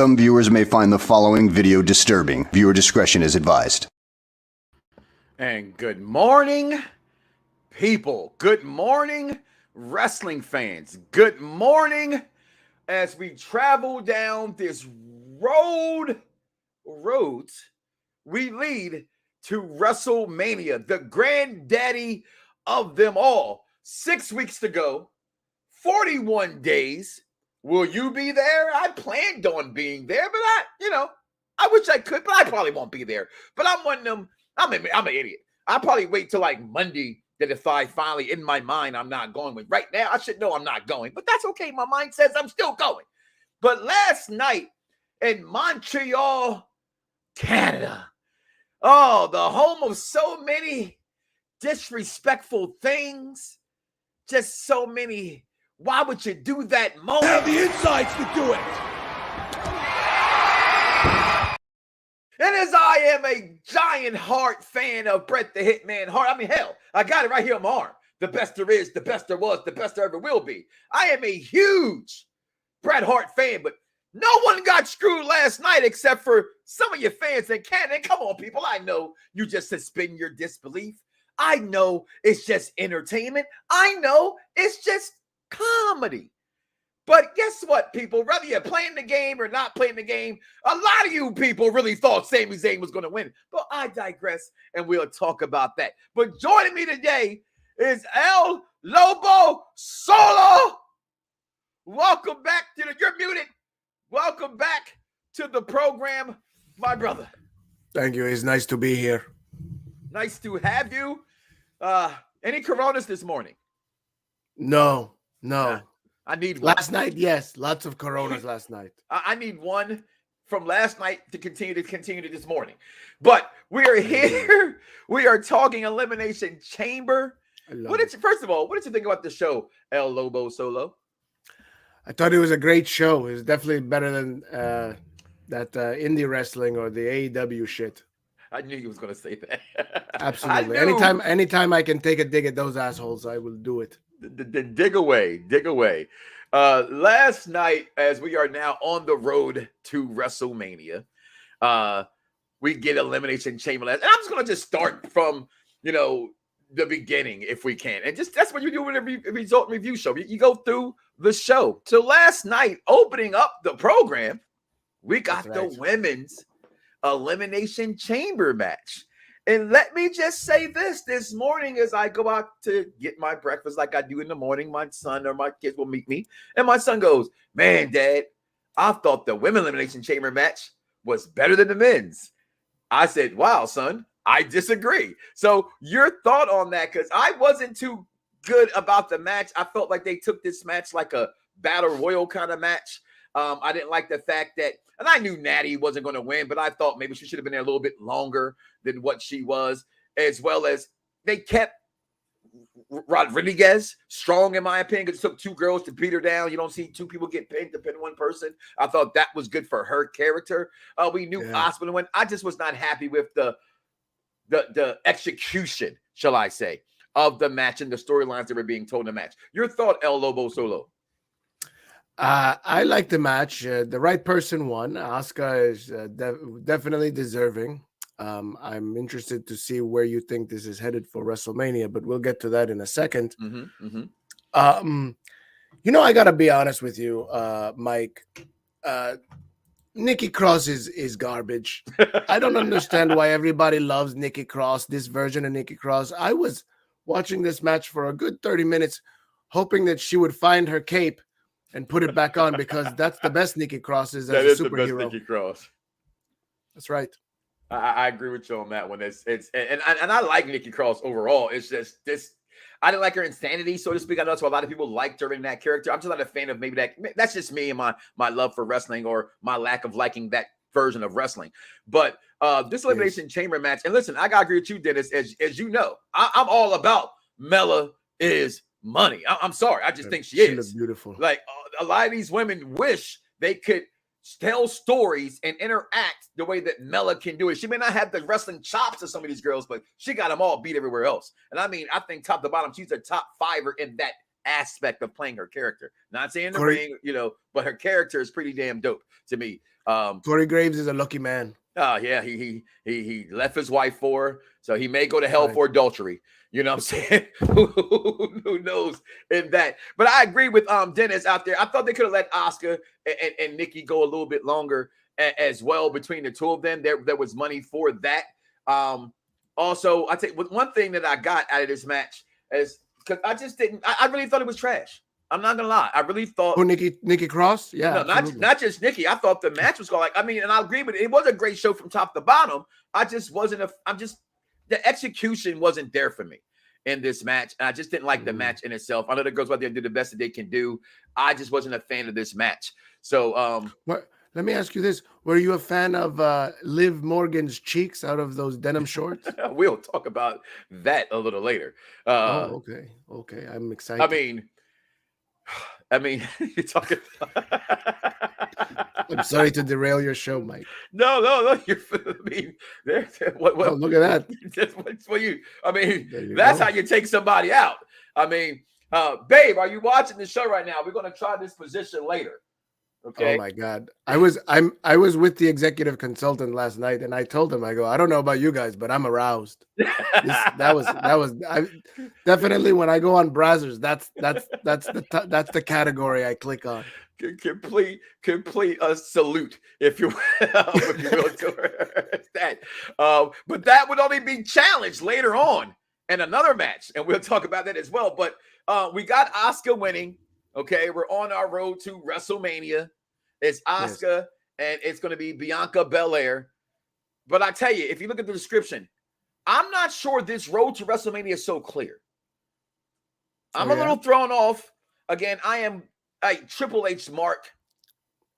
Some viewers may find the following video disturbing. Viewer discretion is advised. And good morning, people. Good morning, wrestling fans. Good morning as we travel down this roads we lead to WrestleMania, the granddaddy of them all. 6 weeks to go, 41 days. Will you be there? I planned on being there, but I wish I could, but I probably won't be there. But I'm one of them. I'm an idiot. I'll probably wait till like Monday to decide finally in my mind I'm not going. With right now, I should know I'm not going, but that's okay. My mind says I'm still going. But last night in Montreal, Canada, oh, the home of so many disrespectful things, just so many. Why would you do that moment? Have the insights to do it. And as I am a giant Hart fan of Bret the Hitman Hart, I mean, hell, I got it right here on my arm. The best there is, the best there was, the best there ever will be. I am a huge Bret Hart fan, but no one got screwed last night except for some of your fans in Canada. Come on, people. I know you just suspend your disbelief. I know it's just entertainment. I know it's just comedy. But guess what, people? Whether you're playing the game or not playing the game, a lot of you people really thought Sami Zayn was going to win. But I digress, and we'll talk about that. But joining me today is El Lobo Solo. Welcome back to the... You're muted. Welcome back to the program, my brother. Thank you. It's nice to be here. Nice to have you. Any Coronas this morning? No. I need one. Last night, yes. Lots of Coronas last night. I need one from last night to continue to this morning. But we are here. We are talking Elimination Chamber. First of all, what did you think about the show, El Lobo Solo? I thought it was a great show. It was definitely better than that indie wrestling or the AEW shit. I knew you was going to say that. Absolutely. Anytime I can take a dig at those assholes, I will do it. Dig away. Last night, as we are now on the road to WrestleMania, we get Elimination Chamber. And I'm just going to start from, the beginning if we can. And just that's what you do with a result review show. You go through the show. So last night, opening up the program, we got the women's Elimination Chamber match. And let me just say this morning as I go out to get my breakfast like I do in the morning, my son or my kids will meet me. And my son goes, man, Dad, I thought the women's Elimination Chamber match was better than the men's. I said, wow, son, I disagree. So your thought on that, because I wasn't too good about the match. I felt like they took this match like a battle royal kind of match. I didn't like the fact that, and I knew Natty wasn't going to win, but I thought maybe she should have been there a little bit longer than what she was, as well as they kept Rodriguez strong, in my opinion, because it took two girls to beat her down. You don't see two people get pinned to pin one person. I thought that was good for her character. We knew Asuka went. I just was not happy with the execution, shall I say, of the match and the storylines that were being told in the match. Your thought, El Lobo Solo? I like the match. The right person won. Asuka is definitely deserving. I'm interested to see where you think this is headed for WrestleMania, but we'll get to that in a second. I got to be honest with you, Mike. Nikki Cross is garbage. I don't understand why everybody loves Nikki Cross, this version of Nikki Cross. I was watching this match for a good 30 minutes, hoping that she would find her cape and put it back on, because that's the best Nikki Cross is as a superhero. That is the best Nikki Cross. That's right. I agree with you on that one. And I like Nikki Cross overall. It's just this. I didn't like her insanity, so to speak. I know that's why a lot of people liked her in that character. I'm just not a fan of maybe that. That's just me and my love for wrestling, or my lack of liking that version of wrestling. But this Elimination Chamber match, and listen, I gotta agree with you, Dennis. As you know, I'm all about Mella is money. I'm sorry, I just think she is. Looks beautiful. Like a lot of these women wish they could tell stories and interact the way that Mella can do it. She may not have the wrestling chops of some of these girls, but she got them all beat everywhere else. And I mean, I think top to bottom, she's a top fiver in that aspect of playing her character. Not saying the Corey- ring, but her character is pretty damn dope to me. Corey Graves is a lucky man. Yeah, he left his wife for her, so he may go to hell for adultery. You know what I'm saying? Who knows in that? But I agree with Dennis out there. I thought they could have let Asuka and Nikki go a little bit longer as well between the two of them. There was money for that. Also, I think one thing that I got out of this match is because I really thought it was trash. I'm not gonna lie. I really thought Nikki Cross? Yeah. No, not just Nikki. I thought the match was going and I agree with it. It was a great show from top to bottom. The execution wasn't there for me in this match. And I just didn't like the match in itself. I know the girls out there do the best that they can do. I just wasn't a fan of this match. So let me ask you this. Were you a fan of Liv Morgan's cheeks out of those denim shorts? We'll talk about that a little later. Okay. I'm excited. I mean, you're talking. I'm sorry to derail your show, Mike. No. You're. What? Oh, look at that. That's for you. That's how you take somebody out. Babe, are you watching the show right now? We're going to try this position later. Okay. Oh my God. I was with the executive consultant last night, and I told him, I don't know about you guys, but I'm aroused. That was definitely when I go on browsers. That's the category I click on. Complete salute, if you will, to that. But that would only be challenged later on in another match, and we'll talk about that as well. But we got Asuka winning. Okay, we're on our road to WrestleMania. It's Asuka, and it's going to be Bianca Belair. But I tell you, if you look at the description, I'm not sure this road to WrestleMania is so clear. I'm a little thrown off. Again, I am a Triple H mark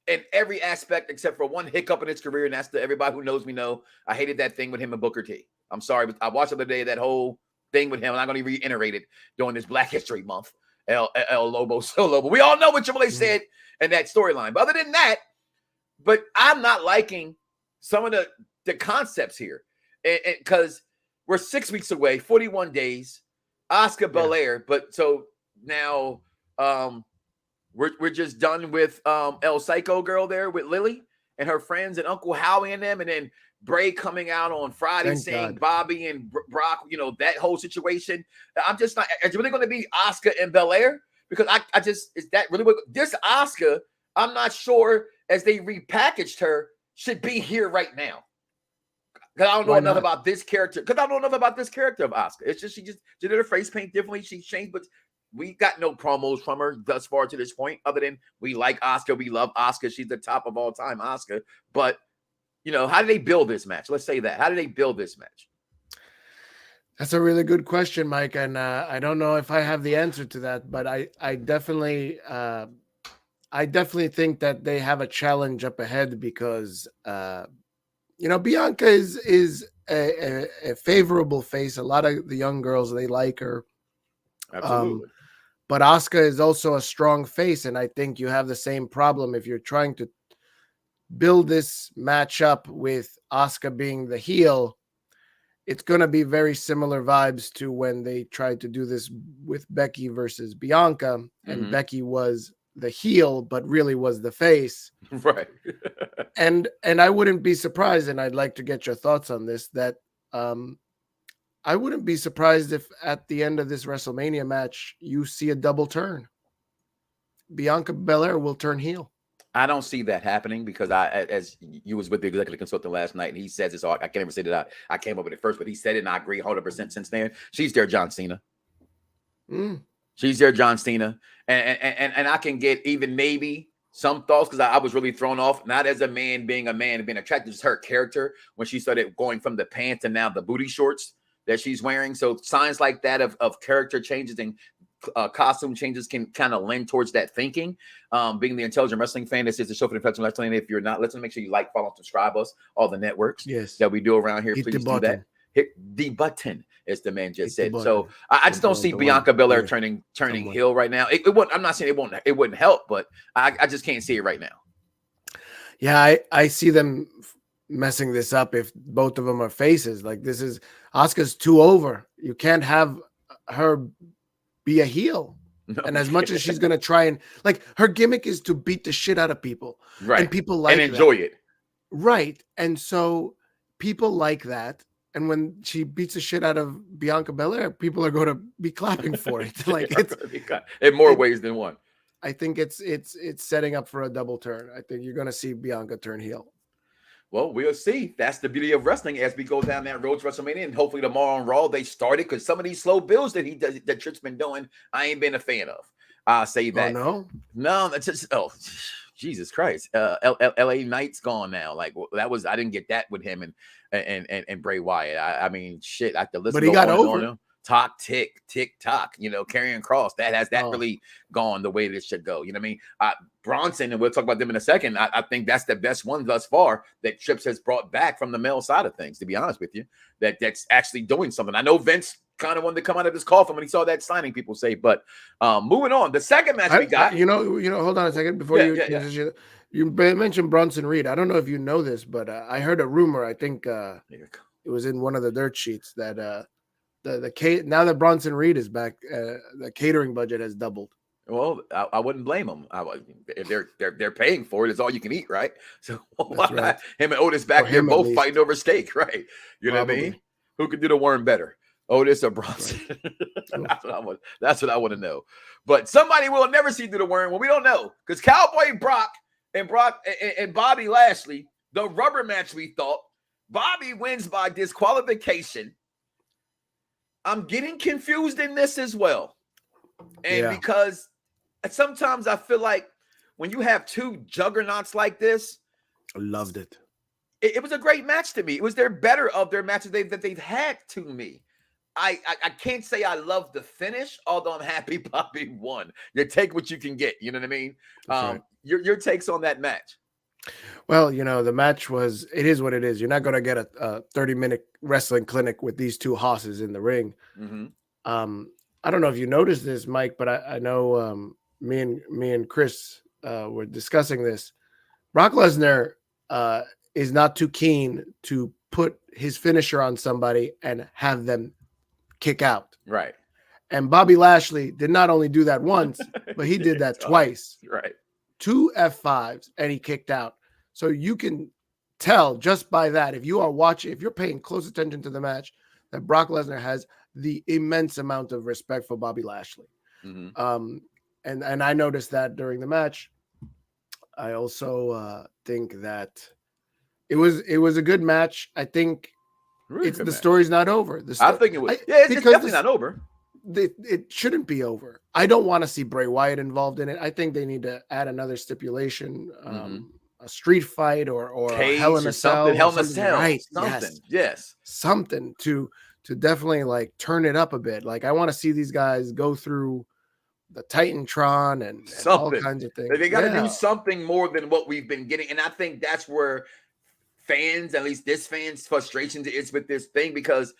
in every aspect except for one hiccup in his career, and that's everybody who knows me know. I hated that thing with him and Booker T. I'm sorry, but I watched the other day that whole thing with him. I'm not going to reiterate it during this Black History Month. El Lobo, so Lobo. We all know what Triple H said in that storyline. But other than that, I'm not liking some of the concepts here. Because we're 6 weeks away, 41 days, Asuka Belair. But so now we're just done with El Psycho girl there with Lily and her friends and Uncle Howie and them. And then Bray coming out on Friday saying Bobby and Brock, that whole situation. I'm just not. It's really going to be Asuka and Belair because I just is that really what this Asuka? I'm not sure as they repackaged her should be here right now. Because I don't know enough about this character. Because I don't know enough about this character of Asuka. It's just she did her face paint differently. She changed, but we got no promos from her thus far to this point. Other than we like Asuka, we love Asuka. She's the top of all time, Asuka. But how do they build this match? Let's say that. How do they build this match? That's a really good question, Mike. And I don't know if I have the answer to that, but I definitely think that they have a challenge up ahead because, Bianca is a favorable face. A lot of the young girls, they like her. Absolutely. But Asuka is also a strong face. And I think you have the same problem if you're trying to build this match up with Asuka being the heel. It's going to be very similar vibes to when they tried to do this with Becky versus Bianca, and Becky was the heel, but really was the face. Right. and I wouldn't be surprised, and I'd like to get your thoughts on this, that I wouldn't be surprised if at the end of this WrestleMania match, you see a double turn. Bianca Belair will turn heel. I don't see that happening because as you was with the executive consultant last night, and he says this. I can't even say that I came up with it first, but he said it, and I agree 100% since then. She's their John Cena. She's their John Cena, and I can get even maybe some thoughts because I was really thrown off, not as a man being attracted to her character when she started going from the pants and now the booty shorts that she's wearing. So signs like that of character changes and costume changes can kind of lend towards that thinking. Being the Intelligent Wrestling fan, this is the show for the Intelligent Wrestling. If you're not, let's make sure you like, follow, and subscribe us, all the networks that we do around here. Please do that. Hit the button, as the man just said. So I just don't see Bianca Belair turning heel right now. It wouldn't. I'm not saying it wouldn't help, but I just can't see it right now. Yeah, I see them messing this up if both of them are faces. Like this is Asuka's too over. You can't have her be a heel. And as much as she's gonna try and like her gimmick is to beat the shit out of people, right, and people like and enjoy that. it, right? And so people like that. And when she beats the shit out of Bianca Belair, people are going to be clapping for it. Like it's in more ways than one. I think it's setting up for a double turn. I think you're going to see Bianca turn heel. Well, we'll see. That's the beauty of wrestling as we go down that road to WrestleMania, and hopefully tomorrow on Raw they started because some of these slow builds that Tripp's been doing, I ain't been a fan of. I'll say that. Oh, no, that's just Jesus Christ. LA Knight's gone now. Like that was I didn't get that with him and Bray Wyatt. I mean, shit. I have to listen. But he got over. On talk, tick, tock. Karrying Cross. That has really gone the way this should go. You know what I mean? Bronson, and we'll talk about them in a second. I think that's the best one thus far that Trips has brought back from the male side of things. To be honest with you, that's actually doing something. I know Vince kind of wanted to come out of his coffin when he saw that signing. People say, but moving on. The second match we got. Hold on a second before you mentioned Bronson Reed. I don't know if you know this, but I heard a rumor. I think it was in one of the dirt sheets that. Now that Bronson Reed is back, the catering budget has doubled. Well, I wouldn't blame them. If they're paying for it, it's all you can eat, right? So right. Him and Otis back there both fighting over steak, right? You know what I mean? Who could do the worm better, Otis or Bronson? Right. That's what I want to know. But somebody we'll never see do the worm. Well, we don't know because Cowboy Brock and Bobby Lashley, the rubber match we thought Bobby wins by disqualification. I'm getting confused in this as well. And because sometimes I feel like when you have two juggernauts like this, I loved it. It was a great match to me. It was their better of their matches that they've had to me. I can't say I love the finish, although I'm happy Bobby won. You take what you can get. You know what I mean? Right. Your takes on that match. Well, the match it is what it is. You're not going to get a 30-minute wrestling clinic with these two hosses in the ring. Mm-hmm. I don't know if you noticed this, Mike, but I know me and Chris were discussing this. Brock Lesnar is not too keen to put his finisher on somebody and have them kick out. Right. And Bobby Lashley did not only do that once, but he did that twice. Right. 2 F5s and he kicked out. So you can tell just by that, if you're paying close attention to the match, that Brock Lesnar has the immense amount of respect for Bobby Lashley. Mm-hmm. And I noticed that during the match. I also think that it was a good match. I think the story's not over. I think it was. It's definitely not over. It shouldn't be over. I don't want to see Bray Wyatt involved in it. I think they need to add another stipulation, a street fight or a Hell in a Cell. Hell in a Cell. Right. Something. Yes. Something to definitely like turn it up a bit. Like I want to see these guys go through the Titantron and all kinds of things. They got to do something more than what we've been getting. And I think that's where fans, at least this fans' frustration is with this thing, because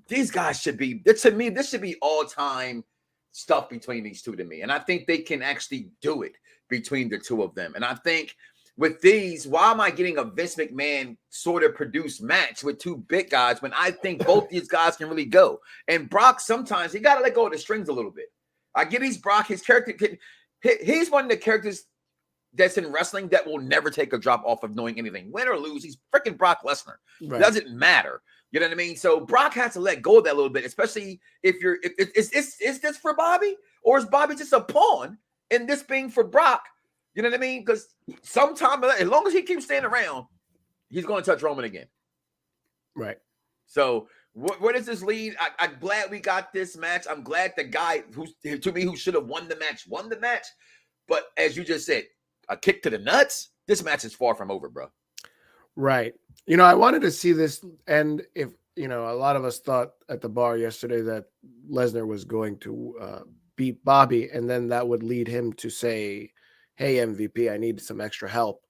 these guys should be, to me, this should be all-time stuff between these two to me. And I think they can actually do it between the two of them. And I think with these, why am I getting a Vince McMahon sort of produced match with two big guys when I think both these guys can really go? And Brock, sometimes you got to let go of the strings a little bit. I get he's Brock, his character, he's one of the characters that's in wrestling that will never take a drop off of knowing anything. Win or lose, he's freaking Brock Lesnar. Right. It doesn't matter. You know what I mean? So Brock has to let go of that a little bit, especially if is this for Bobby, or is Bobby just a pawn in this being for Brock? You know what I mean? Because sometime, as long as he keeps staying around, he's going to touch Roman again. Right. So where does this lead? I'm glad we got this match. I'm glad the guy who should have won the match. But as you just said, a kick to the nuts. This match is far from over, bro. Right. I wanted to see this, and if a lot of us thought at the bar yesterday that Lesnar was going to beat Bobby, and then that would lead him to say, "Hey, MVP, I need some extra help."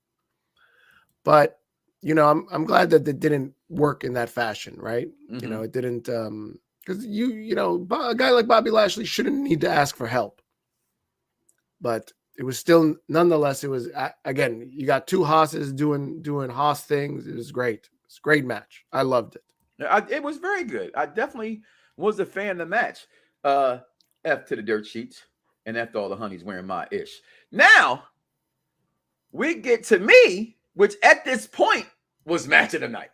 But I'm glad that it didn't work in that fashion, right? Mm-hmm. It didn't, because a guy like Bobby Lashley shouldn't need to ask for help. But it was still, nonetheless, it was, again, you got two Hosses doing Hoss things. It was great. It's a great match. I loved it. It was very good. I definitely was a fan of the match. F to the dirt sheets. And after all, the honey's wearing my ish. Now, we get to me, which at this point was match of the night.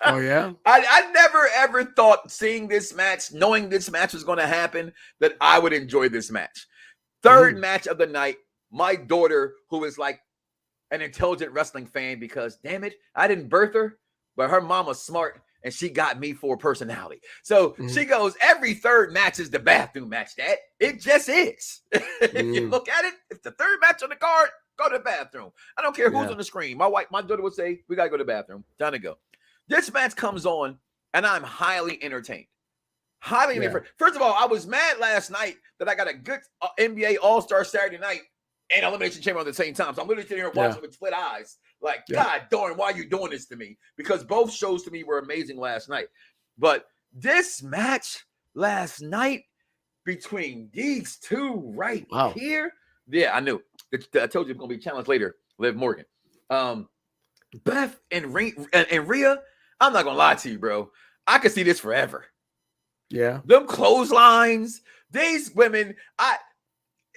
Oh, yeah? I never, ever thought seeing this match, knowing this match was going to happen, that I would enjoy this match. Third match of the night, my daughter, who is like an intelligent wrestling fan because, damn it, I didn't birth her, but her mama's smart, and she got me for personality. So she goes, every third match is the bathroom match, Dad. It just is. If you look at it, it's the third match on the card, go to the bathroom. I don't care who's on the screen. My daughter would say, we got to go to the bathroom. Time to go. This match comes on, and I'm highly entertained. Highly entertained. First of all, I was mad last night that I got a good NBA All-Star Saturday night and Elimination Chamber at the same time. So I'm literally sitting here watching with split eyes. Like, God darn, why are you doing this to me? Because both shows to me were amazing last night. But this match last night between these two here, I knew. I told you it's going to be challenged later, Liv Morgan. Beth and Rhea, I'm not going to lie to you, bro. I could see this forever. Yeah. Them clotheslines, these women,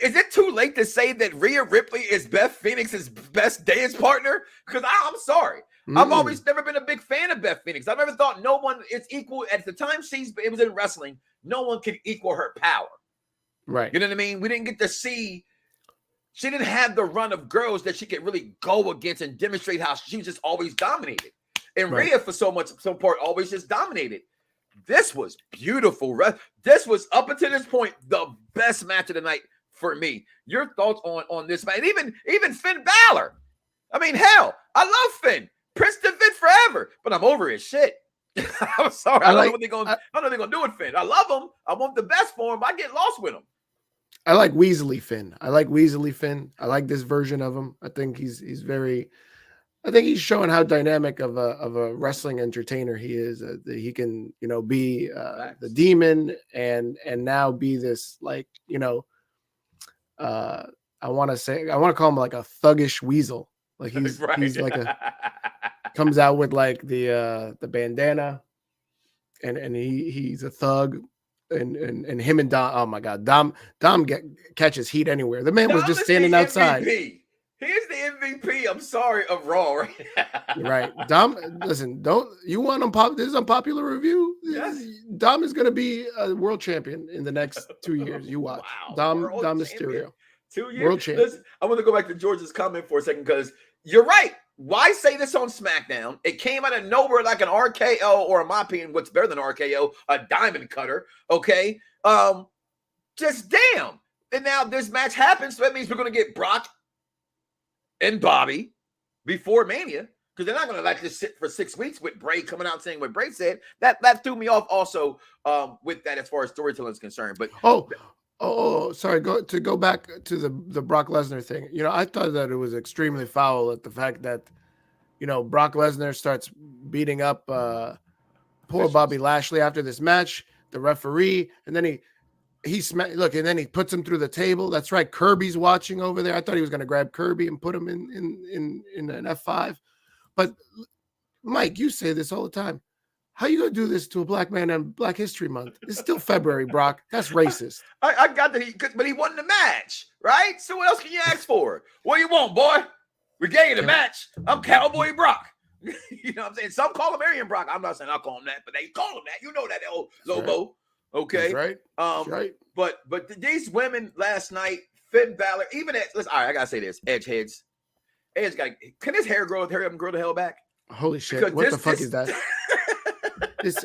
is it too late to say that Rhea Ripley is Beth Phoenix's best dance partner? Because I'm sorry. I've always never been a big fan of Beth Phoenix. I've never thought no one is equal. At the time it was in wrestling, no one could equal her power. Right. You know what I mean? We didn't get to see, she didn't have the run of girls that she could really go against and demonstrate how she was just always dominated. And Rhea, for some part, always just dominated. This was beautiful. This was, up until this point, the best match of the night for me. Your thoughts on this match? And even Finn Balor. I mean, hell, I love Finn. Princeton Finn forever, but I'm over his shit. I'm sorry. I don't know what they're gonna do with Finn. I love him. I want the best for him, but I get lost with him. I like Weasley Finn. I like this version of him. I think he's showing how dynamic of a wrestling entertainer he is. That he can, be the demon and now be this, like, I want to call him like a thuggish weasel. Like he's like comes out with like the bandana and he's a thug. And him and Dom, oh my God, Dom catches heat anywhere. The man was just standing outside. MVP. He's the MVP. I'm sorry, of Raw right now. Right. Dom, listen, you want this is unpopular review? Yes. Dom is going to be a world champion in the next 2 years. You watch. Wow. Dom Mysterio. 2 years? World champion. Listen, I want to go back to George's comment for a second because you're right. Why say this on SmackDown? It came out of nowhere like an RKO, or in my opinion, what's better than RKO, a diamond cutter. Okay. Just damn. And now this match happens, so that means we're going to get Brock and Bobby before Mania, because they're not going to let this sit for 6 weeks with Bray coming out saying what Bray said. That threw me off also with that as far as storytelling is concerned. But sorry. Go back to the Brock Lesnar thing. I thought that it was extremely foul at the fact that, Brock Lesnar starts beating up poor Bobby Lashley after this match, the referee, and then and then he puts him through the table. That's right. Kirby's watching over there. I thought he was going to grab Kirby and put him in an F5. But Mike, you say this all the time. How you going to do this to a black man on Black History Month? It's still February, Brock. That's racist. I got that, but he won the match, right? So what else can you ask for? What do you want, boy? We gave you the match. I'm Cowboy Brock. You know what I'm saying? Some call him Arian Brock. I'm not saying I'll call him that, but they call him that. You know that old Lobo. Right. Okay. That's right. Right. But these women last night, Finn Balor, even listen, all right, I gotta say this. Edge can his hair grow? Hurry up and grow the hell back. Holy shit. Because what the fuck is that?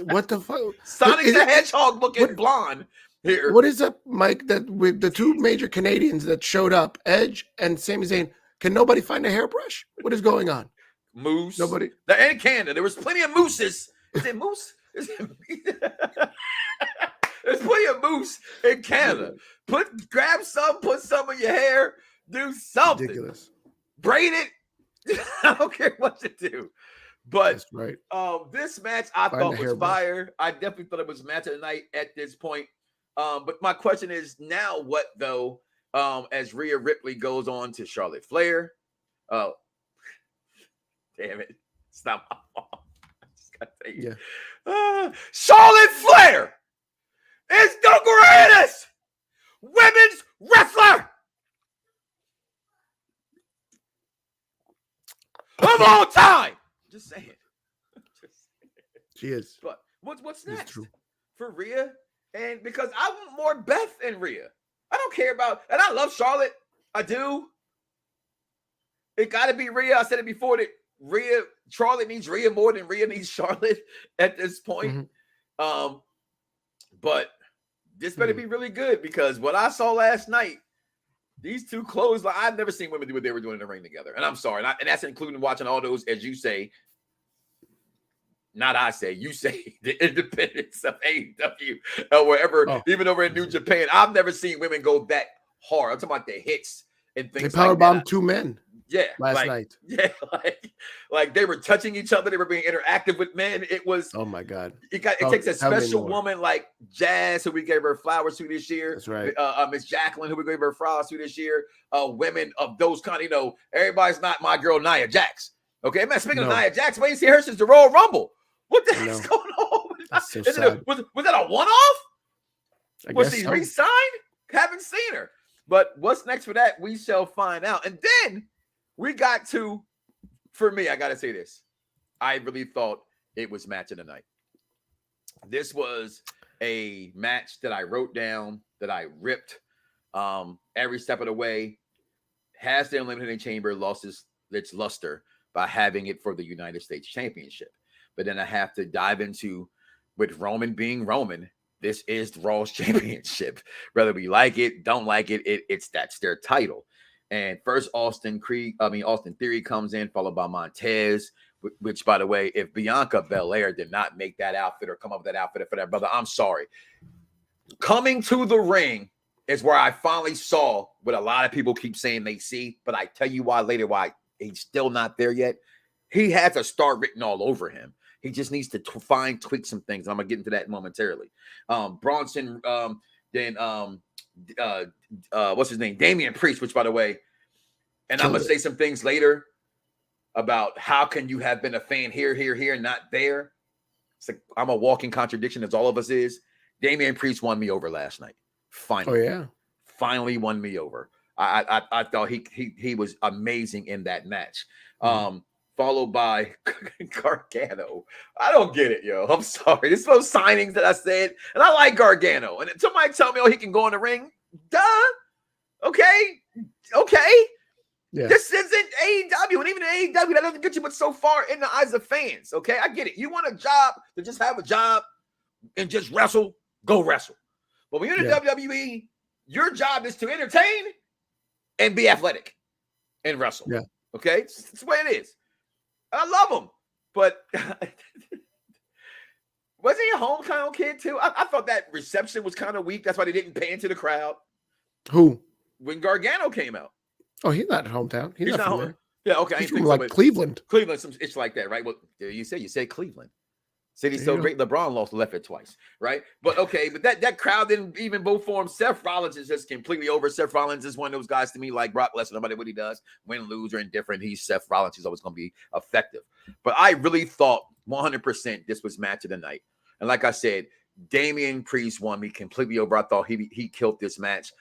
What the fuck? Sonic the Hedgehog looking blonde here. What is up, Mike? That with the two major Canadians that showed up, Edge and Sami Zayn, can nobody find a hairbrush? What is going on? Moose. Nobody. In Canada, there was plenty of mooses. Is it moose? There's plenty of moose in Canada. Grab some, put some in your hair, do something. Ridiculous. Braid it. I don't care what you do. But that's right. This match I thought was fire. I definitely thought it was match of the night at this point. But my question is now what though? As Rhea Ripley goes on to Charlotte Flair. Damn it. Stop. I just gotta tell you. Yeah. Charlotte Flair is the greatest women's of all time. Just saying. She is. But what's next for Rhea? And because I want more Beth and Rhea. I don't care about, and I love Charlotte. I do. It got to be Rhea. I said it before that Charlotte needs Rhea more than Rhea needs Charlotte at this point. But this better be really good because what I saw last night, these two clothes, I've never seen women do what they were doing in the ring together. And I'm sorry. And that's including watching all those, as you say, not I say, you say, the independents of AEW or wherever, even over in New Japan. I've never seen women go that hard. I'm talking about the hits and things. They powerbombed two men. Yeah, last night. Yeah, like they were touching each other. They were being interactive with men. It was. Oh my God! It takes a special woman like Jazz, who we gave her flowers to this year. That's right. Miss Jacqueline, who we gave her flowers to this year. Women of those kind. Everybody's not my girl Nia Jax. Okay, man. Speaking of Nia Jax, we ain't seen her since the Royal Rumble. What the heck's going on? That's so sad. Was that a one-off? Was she re-signed? Haven't seen her. But what's next for that? We shall find out. And then we got to, for me, I got to say this. I really thought it was match of the night. This was a match that I wrote down, that I ripped every step of the way. Has the Eliminating Chamber lost its luster by having it for the United States Championship? But then I have to dive into, with Roman being Roman, this is the Raw's Championship. Whether we like it, don't like it, that's their title. And first Austin Theory comes in, followed by Montez, which, by the way, if Bianca Belair did not make that outfit or come up with that outfit for that brother, I'm sorry. Coming to the ring is where I finally saw what a lot of people keep saying they see, but I tell you why he's still not there yet. He has a star written all over him. He just needs to tweak some things. I'm gonna get into that momentarily. Bronson, what's his name? Damian Priest, which, by the way, and I'm gonna say some things later about how can you have been a fan here, and not there. It's like I'm a walking contradiction, as all of us is. Damian Priest won me over last night. Finally, finally won me over. I thought he was amazing in that match. Followed by Gargano. I don't get it, yo. I'm sorry. There's those signings that I said, and I like Gargano. And somebody tell me, he can go in the ring. Duh. Okay. Yeah. This isn't AEW, and even in AEW, that doesn't get you but so far in the eyes of fans. Okay, I get it. You want a job to just have a job and just wrestle, go wrestle. But when you're in the WWE, your job is to entertain and be athletic and wrestle. Yeah. Okay, it's the way it is. I love him, but was he a hometown kid too? I thought that reception was kind of weak. That's why they didn't pay into the crowd. Who? When Gargano came out. Oh, he's not hometown. He's not from there. Yeah, okay. He's from like Cleveland. Cleveland, it's like that, right? Well, you said Cleveland. City's so great, LeBron left it twice, right? But okay, but that crowd didn't even vote for him. Seth Rollins is just completely over. Seth Rollins is one of those guys to me, like Brock Lesnar, no matter what he does, win, lose, or indifferent. He's Seth Rollins. He's always going to be effective. But I really thought 100% this was match of the night. And like I said, Damian Priest won me completely over. I thought he killed this match.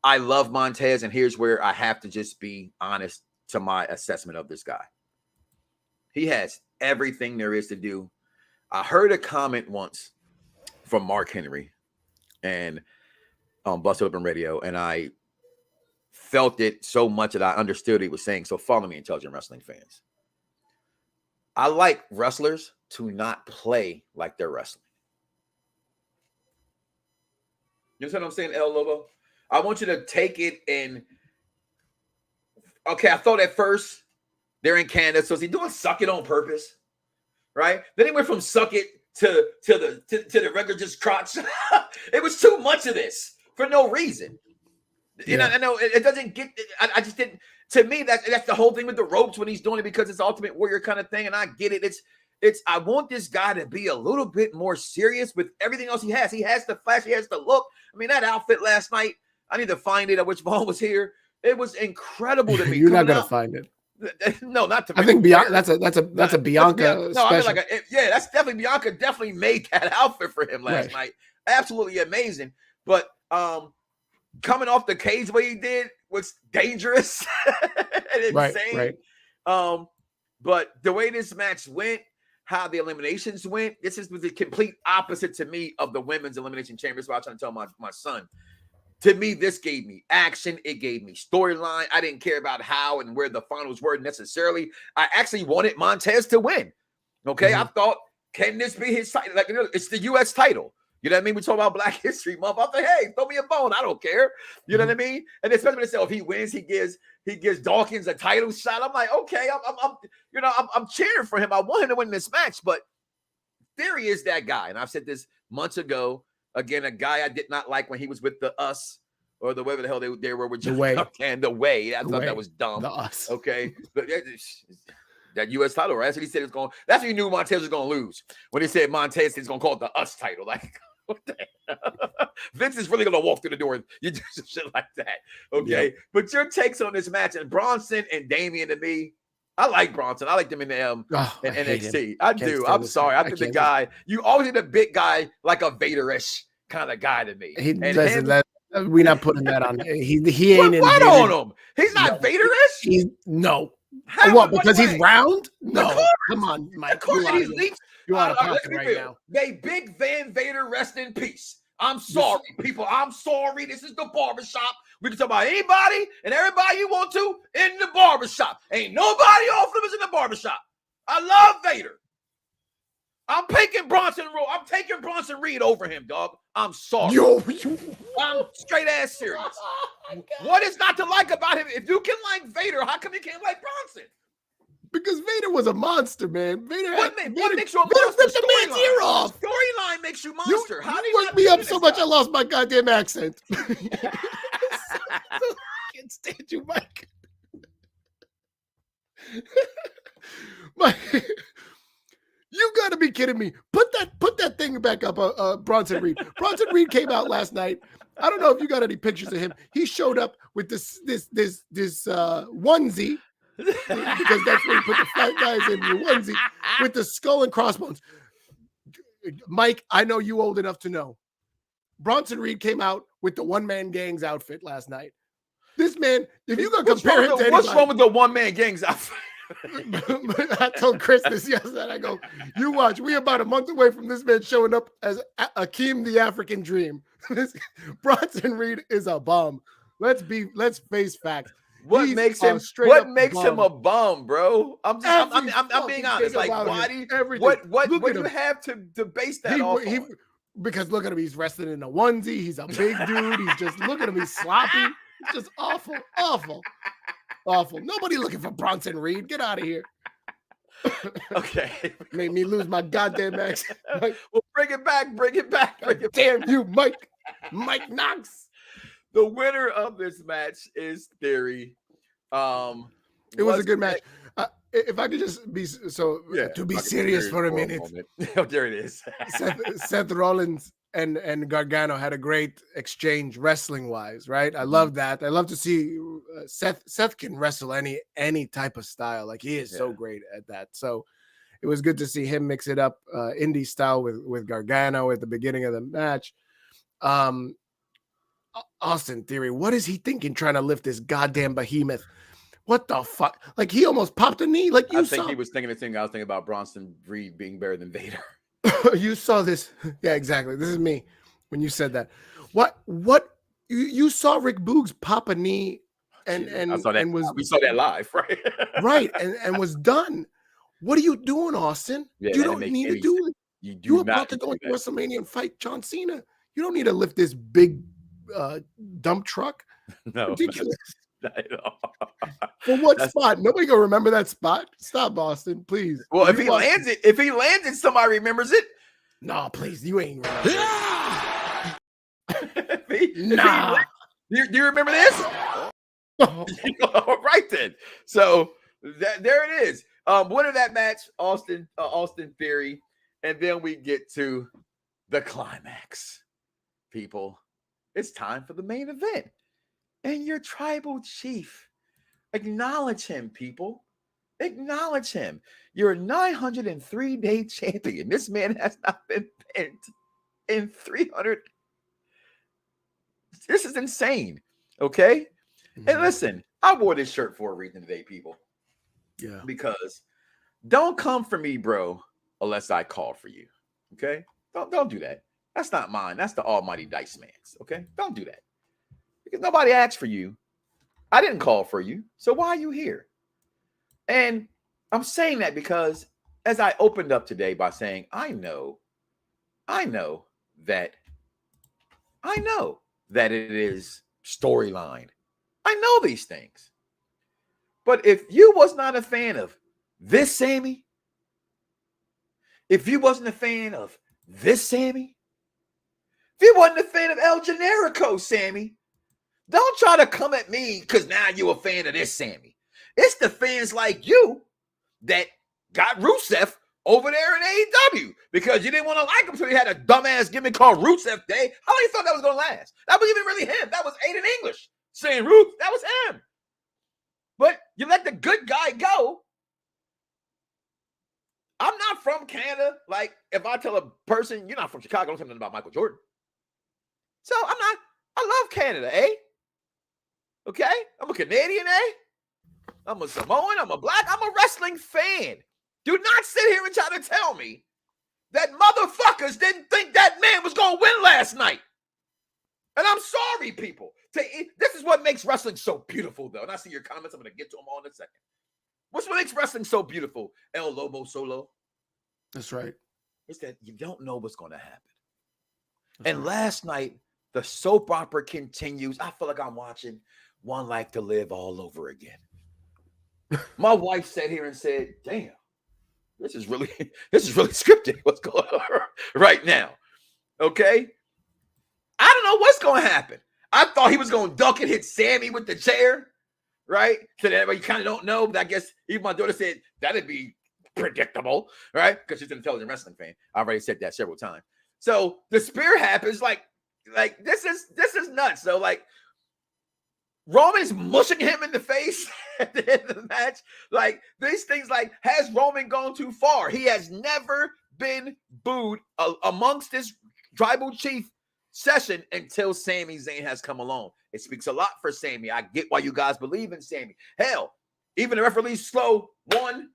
I love Montez, and here's where I have to just be honest to my assessment of this guy. He has everything there is to do. I heard a comment once from Mark Henry and Busted Open Radio, and I felt it so much that I understood what he was saying. So follow me, intelligent wrestling fans. I like wrestlers to not play like they're wrestling. You know what I'm saying, El Lobo? I want you to take it and, okay, I thought at first they're in Canada, so is he doing suck it on purpose? Right? Then he went from suck it to the regular just crotch. It was too much of this for no reason. You know, I know it doesn't get. I just didn't. To me, that's the whole thing with the ropes when he's doing it, because it's Ultimate Warrior kind of thing, and I get it. It's. I want this guy to be a little bit more serious with everything else he has. He has the flash. He has the look. I mean, that outfit last night. I need to find it. I wish Vaughn was here. It was incredible to me. You're not gonna find it. No, not to. I think Bianca. That's a Bianca. No, I mean that's definitely Bianca. Definitely made that outfit for him last night. Absolutely amazing. But coming off the cage way he did was dangerous and insane. Right. But the way this match went, how the eliminations went, this is the complete opposite to me of the women's elimination chamber. That's what I was trying to tell my son. To me, this gave me action. It gave me storyline. I didn't care about how and where the finals were necessarily. I actually wanted Montez to win. Okay, I thought, can this be his title? Like, it's the U.S. title. You know what I mean? We talk about Black History Month. I think, hey, throw me a bone. I don't care. You know what I mean? And especially when they say, if he wins, he gives Dawkins a title shot. I'm like, okay, I'm cheering for him. I want him to win this match. But Theory is that guy, and I've said this months ago. Again, a guy I did not like when he was with the Us or the whatever the hell they were with The Way. And the Way. I thought that was dumb. The Us. Okay, but that U.S. title, right? That's what he said it's going. That's what he knew Montez was going to lose when he said Montez is going to call it the Us title. Like, what the hell? Vince is really going to walk through the door and you do some shit like that. Okay, yep. But your takes on this match and Bronson and Damian, to me, I like Bronson. I like them in the NXT. I do. I'm sorry. I think the guy, you always need a big guy like a Vader-ish kind of guy to me. We're not putting that on. He ain't what on him. He's not Vader-ish. No. What? Because he's round? No. Come on, Mike. You out of pocket right now. May Big Van Vader rest in peace. I'm sorry, people. I'm sorry. This is the barbershop. We can talk about anybody and everybody you want to in the barbershop. Ain't nobody off limits in the barbershop. I love Vader. I'm taking Bronson Reed over him, dog. I'm sorry. I'm straight ass serious. Oh, what is not to like about him? If you can like Vader, how come you can't like Bronson? Because Vader was a monster, man. What makes you a monster? Ripped the man's ear off. Storyline makes you monster. How do you worked me up so much I lost my goddamn accent. I can't stand you, Mike. Mike, you gotta be kidding me. Put that thing back up, Bronson Reed. Bronson Reed came out last night. I don't know if you got any pictures of him. He showed up with this onesie. Because that's where you put the fat guys in your onesie with the skull and crossbones. Mike, I know you old enough to know. Bronson Reed came out with the one-man gang's outfit last night. This man, if you gonna compare him to anybody, what's wrong with the one-man gang's outfit? I told Chris this yesterday. I go, you watch. We about a month away from this man showing up as Akeem the African Dream. Bronson Reed is a bum. Let's face facts. What makes him a bum, bro? I'm being honest. Like, why do you, what do you have to base that off on? Because look at him, he's wrestling in a onesie. He's a big dude. He's just, look at him, he's sloppy. It's just awful. Nobody looking for Bronson Reed. Get out of here. Okay. Made me lose my goddamn accent. Well, bring it back. Damn you, Mike Knoxxx. The winner of this match is Theory. It was a good match. If I could just be to be serious for a minute. Oh, there it is. Seth Rollins and Gargano had a great exchange wrestling wise, right? I love that. I love to see Seth can wrestle any type of style. Like, he is so great at that. So it was good to see him mix it up indie style with Gargano at the beginning of the match. Austin Theory, what is he thinking trying to lift this goddamn behemoth? What the fuck? Like, he almost popped a knee. Like, I think he was thinking the thing I was thinking about Bronson Reed being better than Vader. You saw this. Yeah, exactly. This is me when you said that. What you saw Rick Boogs pop a knee and I saw that, and we saw that live, right? Right, and was done. What are you doing, Austin? Yeah, you don't need to do it. You're about to go into WrestleMania and fight John Cena. You don't need to lift this big dump truck. No, ridiculous. For what spot? Nobody gonna remember that spot. Stop, Boston, please. Well, if he lands it, somebody remembers it. No, please, you ain't. Nah. Do you remember this? Right then. So there it is. Winner of that match, Austin Theory, and then we get to the climax. People, it's time for the main event. And your tribal chief. Acknowledge him, people. Acknowledge him. You're a 903-day champion. This man has not been pinned in 300. This is insane. Okay? Mm-hmm. And listen, I wore this shirt for a reason today, people. Yeah. Because don't come for me, bro, unless I call for you. Okay? Don't do that. That's not mine. That's the almighty Dice Man's. Okay? Don't do that. Because nobody asked for you. I didn't call for you. So why are you here? And I'm saying that because as I opened up today by saying, I know that it is storyline. I know these things. But if you was not a fan of this Sammy, if you wasn't a fan of this Sammy, if you wasn't a fan of El Generico Sammy, don't try to come at me because now you a fan of this Sammy. It's the fans like you that got Rusev over there in AEW because you didn't want to like him, so he had a dumbass gimmick called Rusev Day. How long you thought that was going to last? That wasn't even really him. That was Aiden English saying Ruth. That was him. But you let the good guy go. I'm not from Canada. Like, if I tell a person, you're not from Chicago, don't tell them about Michael Jordan. So I love Canada, eh? Okay? I'm a Canadian, eh? I'm a Samoan, I'm a black, I'm a wrestling fan. Do not sit here and try to tell me that motherfuckers didn't think that man was going to win last night. And I'm sorry, people. This is what makes wrestling so beautiful, though. And I see your comments. I'm going to get to them all in a second. What's what makes wrestling so beautiful, El Lobo Solo? That's right. It's that you don't know what's going to happen. And last night, the soap opera continues. I feel like I'm watching One Life to Live all over again. My wife sat here and said, damn, this is really scripted. What's going on right now? Okay. I don't know what's going to happen. I thought he was going to duck and hit Sammy with the chair, right? So that everybody kind of don't know. But I guess even my daughter said that'd be predictable, right? Because she's an intelligent wrestling fan. I already said that several times. So the spear happens like this is nuts. So like Roman's mushing him in the face at the end of the match. Like these things, like, has Roman gone too far? He has never been booed amongst this tribal chief session until Sami Zayn has come along. It speaks a lot for Sami. I get why you guys believe in Sami. Hell, even the referee's slow 1,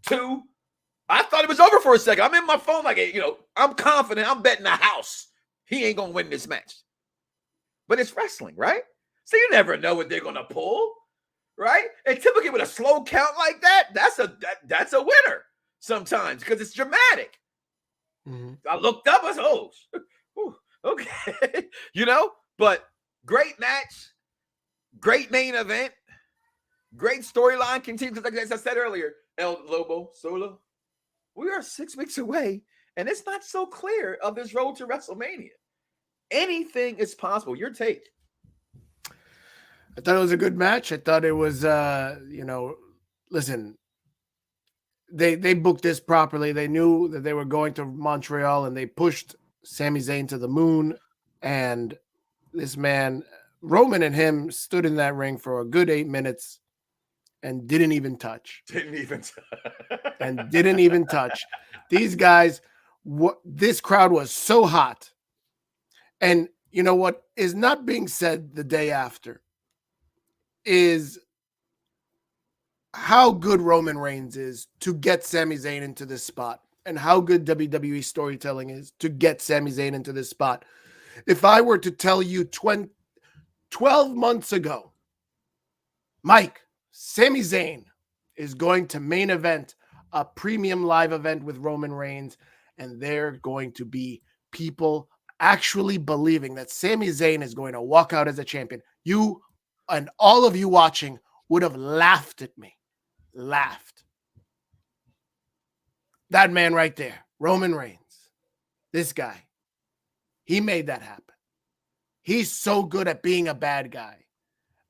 2. I thought it was over for a second. I'm in my phone like, I'm confident. I'm betting the house he ain't gonna win this match. But it's wrestling, right? So you never know what they're gonna pull, right? And typically with a slow count like that, that's a winner sometimes because it's dramatic. Mm-hmm. I looked up, I said, oh, okay, but great match, great main event, great storyline continues. Like as I said earlier, El Lobo Solo, we are 6 weeks away, and it's not so clear of this road to WrestleMania. Anything is possible. Your take? I thought it was a good match. I thought it was, listen, they booked this properly. They knew that they were going to Montreal, and they pushed Sami Zayn to the moon. And this man, Roman and him, stood in that ring for a good 8 minutes and didn't even touch. Didn't even touch. These guys, this crowd was so hot. And you know what is not being said the day after is how good Roman Reigns is to get Sami Zayn into this spot and how good WWE storytelling is to get Sami Zayn into this spot. If I were to tell you 12 months ago, Mike, Sami Zayn is going to main event a premium live event with Roman Reigns, and they're going to be people actually believing that Sami Zayn is going to walk out as a champion, you and all of you watching would have laughed at me. Laughed. That man right there, Roman Reigns, this guy, he made that happen. He's so good at being a bad guy,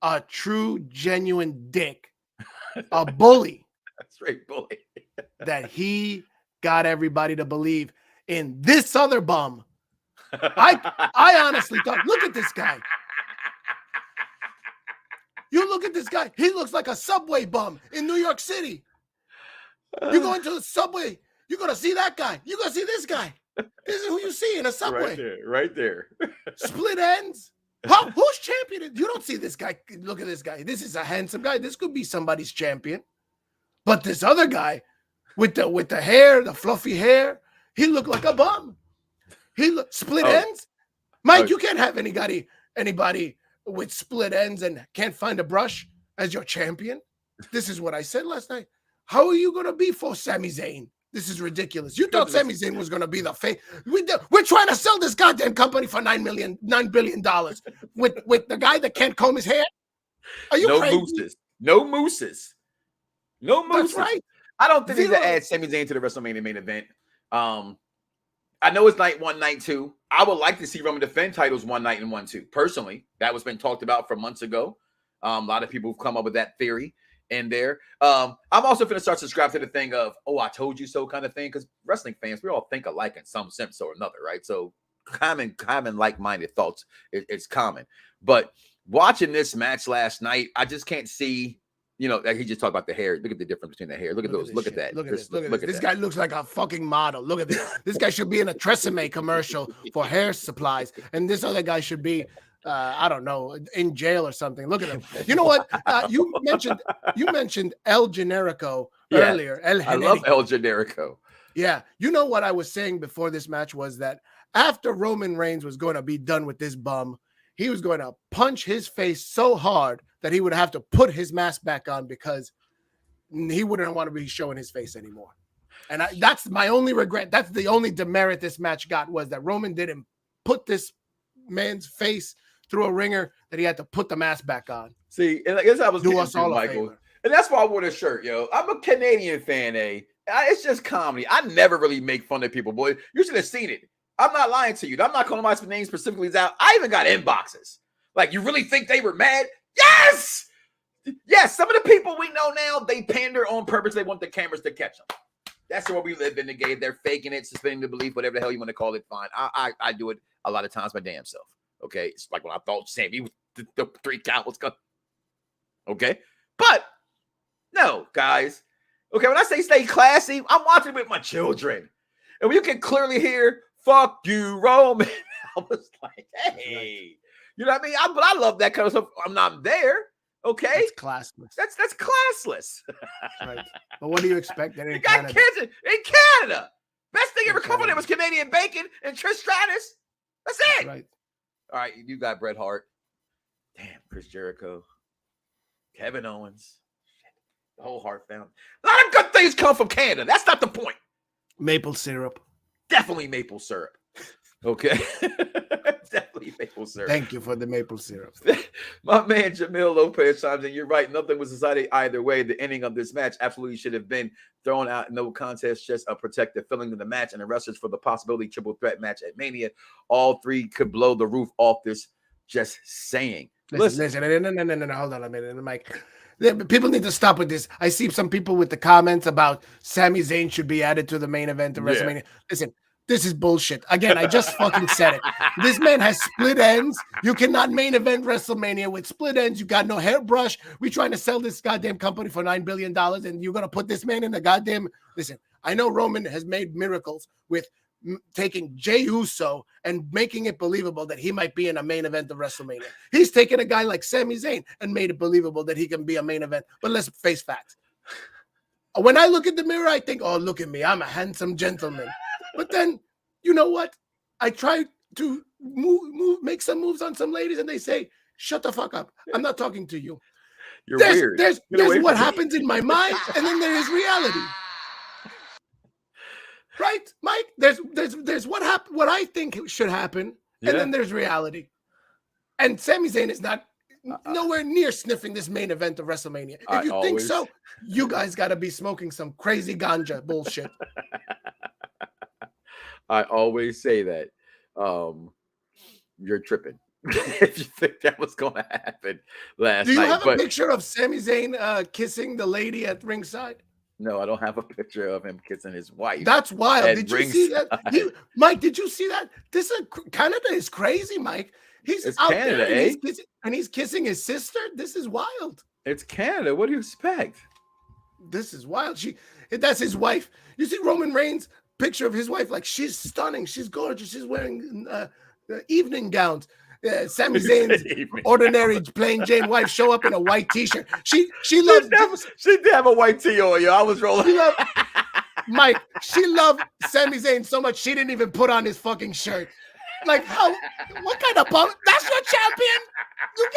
a true, genuine dick, a bully. That's right, bully. That he got everybody to believe in this other bum. I honestly thought, look at this guy. You look at this guy. He looks like a subway bum in New York City. You go into the subway, you're going to see that guy. You're going to see this guy. This is who you see in a subway. Right there. Split ends. Who's champion? You don't see this guy. Look at this guy. This is a handsome guy. This could be somebody's champion. But this other guy, with the hair, the fluffy hair. He looked like a bum. He looked split ends. Mike, you can't have anybody with split ends and can't find a brush as your champion. This is what I said last night. How are you going to be for Sami Zayn? This is ridiculous. You thought Sami Zayn was going to be the face. We're trying to sell this goddamn company for $9 billion with the guy that can't comb his hair. Are you crazy? No mooses. That's right. I don't think they need to add Sami Zayn to the WrestleMania main event. I know it's night 1, night 2. I would like to see Roman defend titles one night and 1-2. Personally, that was been talked about for months ago. A lot of people have come up with that theory in there. I'm also going to start subscribing to the thing of, I told you so kind of thing, because wrestling fans, we all think alike in some sense or another, right? So common like-minded thoughts, it's common. But watching this match last night, I just can't see, he just talked about the hair. Look at the difference between the hair. Look at those. Look at that. Look at this. This guy looks like a fucking model. Look at this. This guy should be in a Tresemme commercial for hair supplies. And this other guy should be, I don't know, in jail or something. Look at him. You know what? You mentioned El Generico earlier. I love El Generico. Yeah. You know what I was saying before this match was that after Roman Reigns was going to be done with this bum, he was going to punch his face so hard that he would have to put his mask back on because he wouldn't want to be showing his face anymore. And that's my only regret. That's the only demerit this match got, was that Roman didn't put this man's face through a ringer, that he had to put the mask back on. See, and I guess I was do us all Michael. And that's why I wore the shirt, yo. I'm a Canadian fan, It's just comedy. I never really make fun of people, boy. You should have seen it. I'm not lying to you. I'm not calling my names specifically out. I even got inboxes. Like, you really think they were mad? Yes! Yes, some of the people we know now, they pander on purpose. They want the cameras to catch them. That's what we live in the game. They're faking it, suspending the belief, whatever the hell you want to call it. Fine. I do it a lot of times my damn self. Okay? It's like when I thought Sammy was the 3 count was coming. Okay? But, no, guys. Okay, when I say stay classy, I'm watching with my children. And you can clearly hear, fuck you, Roman. I was like, hey. You know what I mean? But I love that kind of stuff. I'm not there. Okay. That's classless. That's classless. Right. But what do you expect? You got kids in Canada. Best thing ever come from there was Canadian bacon and Trish Stratus. That's it. Right. All right. You got Bret Hart. Damn, Chris Jericho. Kevin Owens. The whole Hart family. A lot of good things come from Canada. That's not the point. Maple syrup. Definitely maple syrup. Okay. Definitely maple syrup. Thank you for the maple syrup. My man Jamil Lopez chimes in. You're right. Nothing was decided either way. The ending of this match absolutely should have been thrown out. No contest, just a protective filling of the match and the wrestlers for the possibility triple threat match at Mania. All 3 could blow the roof off this. Just saying. Listen. No. Hold on a minute, Mike. People need to stop with this. I see some people with the comments about Sami Zayn should be added to the main event of WrestleMania. Listen. This is bullshit. Again, I just fucking said it. This man has split ends. You cannot main event WrestleMania with split ends. You got no hairbrush. We're trying to sell this goddamn company for $9 billion, and you're going to put this man in the goddamn... Listen, I know Roman has made miracles with taking Jey Uso and making it believable that he might be in a main event of WrestleMania. He's taken a guy like Sami Zayn and made it believable that he can be a main event. But let's face facts. When I look in the mirror, I think, oh, look at me. I'm a handsome gentleman. But then, you know what? I try to make some moves on some ladies, and they say, shut the fuck up. I'm not talking to you. You're weird. There's what happens in my mind, and then there is reality. Right, Mike? There's what I think should happen, and then there's reality. And Sami Zayn is not nowhere near sniffing this main event of WrestleMania. If you think so, you guys got to be smoking some crazy ganja bullshit. I always say that. You're tripping if you think that was going to happen last night. Do you have a picture of Sami Zayn kissing the lady at ringside? No, I don't have a picture of him kissing his wife. That's wild. Did you see that? Mike, did you see that? Canada is crazy, Mike. It's out Canada, there and he's kissing his sister. This is wild. It's Canada. What do you expect? This is wild. That's his wife. You see Roman Reigns' picture of his wife, like she's stunning, she's gorgeous, she's wearing evening gowns. Sami Zayn's ordinary plain Jane wife show up in a white t-shirt. She did have a white tee on, yo. I was rolling. Mike, she loved Sami Zayn so much she didn't even put on his fucking shirt. Like, how? What kind of bum? That's your champion? You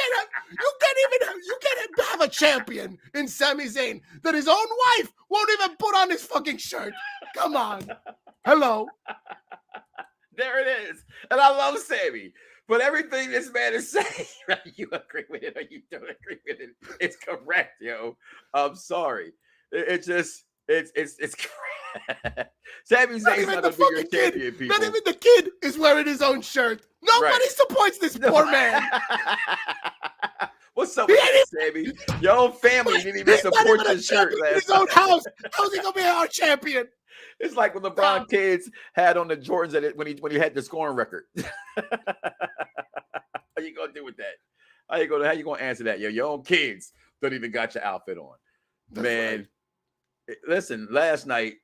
can't have a champion in Sami Zayn that his own wife won't even put on his fucking shirt. Come on. Hello. There it is. And I love Sami. But everything this man is saying, right, you agree with it or you don't agree with it, it's correct, yo. I'm sorry. It's correct. Sami Zayn's not the bigger champion, people. Not even the kid is wearing his own shirt. Nobody supports this poor man. What's up with that, Sami? Your own family didn't even support your shirt last his own house. How's he gonna be our champion? It's like when LeBron kids had on the Jordans at it when he had the scoring record. How you gonna do with that? How you gonna answer that? Yo, your own kids don't even got your outfit on. That's man. Right. Listen, last night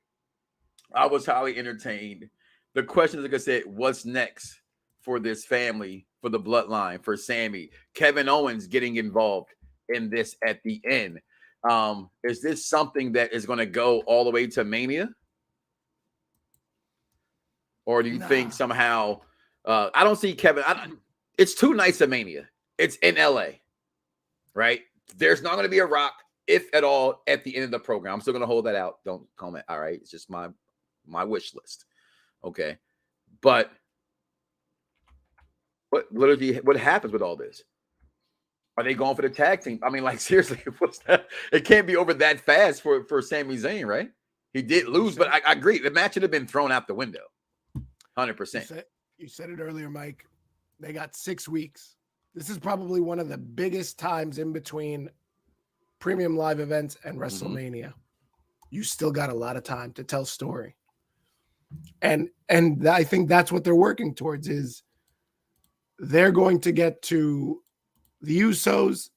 I was highly entertained. The questions, like I said, what's next for this family, for the bloodline, for Sami? Kevin Owens getting involved in this at the end. Is this something that is going to go all the way to Mania? Or do you think somehow I don't see Kevin? It's 2 nights of Mania. It's in LA, right? There's not going to be a Rock, if at all, at the end of the program. I'm still going to hold that out. Don't comment. All right. It's just my wish list. Okay. But what happens with all this? Are they going for the tag team? I mean, like, seriously, what's that? It can't be over that fast for Sami Zayn, right? He did lose, but I agree. The match should have been thrown out the window. 100%. You said it earlier, Mike. They got 6 weeks. This is probably one of the biggest times in between premium live events and WrestleMania. You still got a lot of time to tell story. And I think that's what they're working towards is they're going to get to the Usos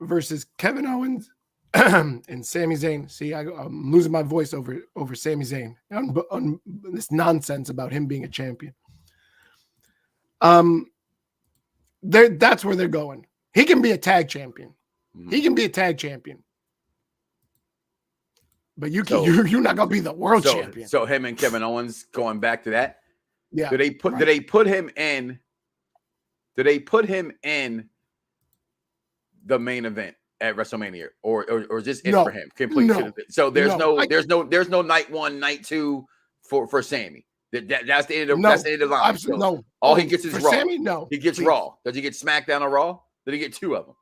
versus Kevin Owens and Sami Zayn. See, I'm losing my voice over Sami Zayn on this nonsense about him being a champion. That's where they're going. He can be a tag champion. He can be a tag champion. But you're not gonna be the world champion. So him and Kevin Owens going back to that. Yeah. Do they put him in? Do they put him in the main event at WrestleMania, or is this it for him? Completely. No. So there's no night 1, night 2 for Sami. That's the end of that's the end of the line. Absolutely, no. All he gets is Raw. Sami, no. He gets Raw. Does he get SmackDown or Raw? Did he get 2 of them?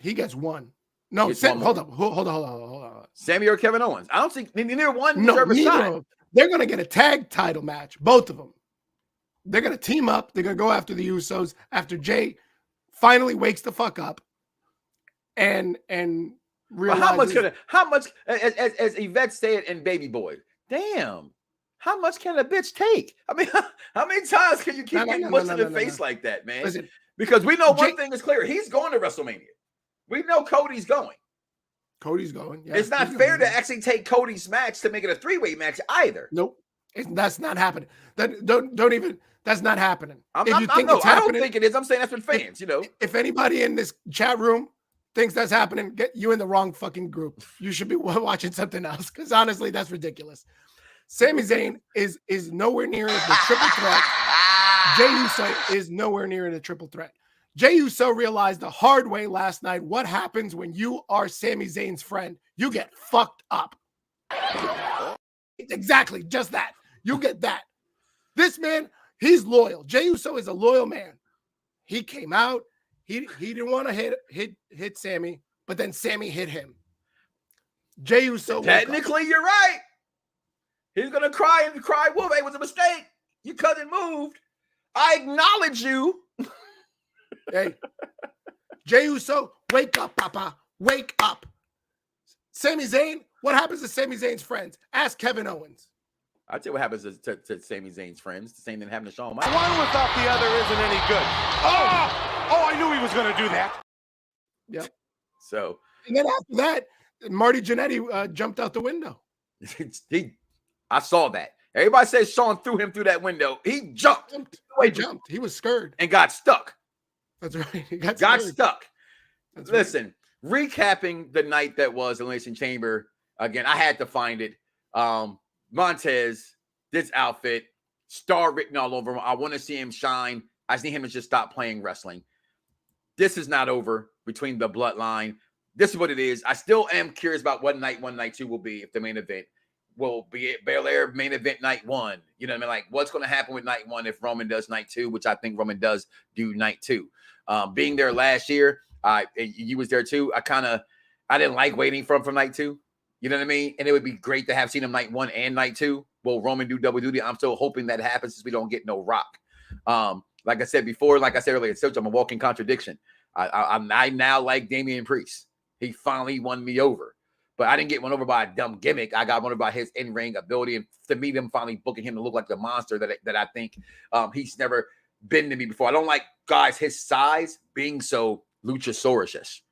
He gets 1. No, hold on. Sami or Kevin Owens? I don't think neither one deserve a shot. They're going to get a tag title match, both of them. They're going to team up. They're going to go after the Usos after Jay finally wakes the fuck up and realizes. How much as Yvette said in Baby Boy? Damn. How much can a bitch take? I mean, how many times can you keep getting mushed in the face like that, man? Listen, because we know one thing is clear. He's going to WrestleMania. We know Cody's going. Cody's going. Yeah, it's not fair to actually take Cody's match to make it a 3-way match either. Nope. That's not happening. Don't even. That's not happening. I don't think it is. I'm saying that's what fans, If anybody in this chat room thinks that's happening, get you in the wrong fucking group. You should be watching something else because honestly, that's ridiculous. Sami Zayn is nowhere near the triple threat. Jey Uso is nowhere near the triple threat. Jey Uso realized the hard way last night what happens when you are Sami Zayn's friend. You get fucked up. Exactly, just that. You get that. This man, he's loyal. Jey Uso is a loyal man. He came out. He didn't want to hit Sami, but then Sami hit him. Jey Uso. Technically, you're right. He's gonna cry wolf. It was a mistake. Your cousin moved. I acknowledge you. Hey, Jey Uso, wake up, Papa. Wake up. Sami Zayn, what happens to Sami Zayn's friends? Ask Kevin Owens. I'll tell you what happens to Sami Zayn's friends. The same thing happened to Shawn Michaels. One without the other isn't any good. Oh, I knew he was going to do that. Yep. So. And then after that, Marty Jannetty jumped out the window. I saw that. Everybody says Shawn threw him through that window. He jumped. He was scared. And got stuck. That's right. He got stuck. Listen, recapping the night that was Elimination Chamber, again, I had to find it. Montez, this outfit, star written all over him. I want to see him shine. I just need him to just stop playing wrestling. This is not over between the bloodline. This is what it is. I still am curious about what night 1, night 2 will be if the main event will be it Belair main event night 1. You know what I mean? Like, what's going to happen with night 1 if Roman does night 2, which I think Roman does do night 2. Being there last year, you was there too. I didn't like waiting for him from night 2. You know what I mean? And it would be great to have seen him night 1 and night 2. Will Roman do double duty? I'm still hoping that happens since we don't get no Rock. Like I said before, like I said earlier, I'm a walking contradiction. I now like Damian Priest. He finally won me over. But I didn't get one over by a dumb gimmick. I got one over by his in-ring ability. And to me, them finally booking him to look like the monster that I think he's never been to me before. I don't like guys his size being so Luchasaurus-ish.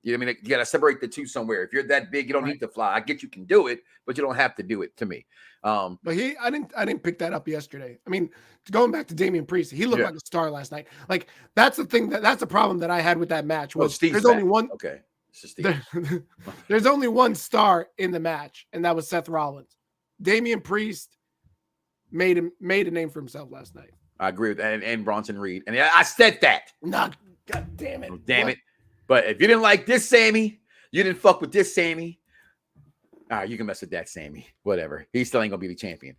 You know what I mean? You got to separate the two somewhere. If you're that big, you don't need to fly. I get you can do it, but you don't have to do it to me. But I didn't pick that up yesterday. I mean, going back to Damian Priest, he looked like a star last night. Like, that's the thing, that's the problem that I had with that match. Was there's only one. Okay. There's only one star in the match, and that was Seth Rollins. Damian Priest made a name for himself last night. I agree with that, and Bronson Reed. And I said that. No, God damn it. Oh, damn it. But if you didn't like this Sammy, you didn't fuck with this Sammy. All right, you can mess with that Sammy. Whatever. He still ain't gonna be the champion.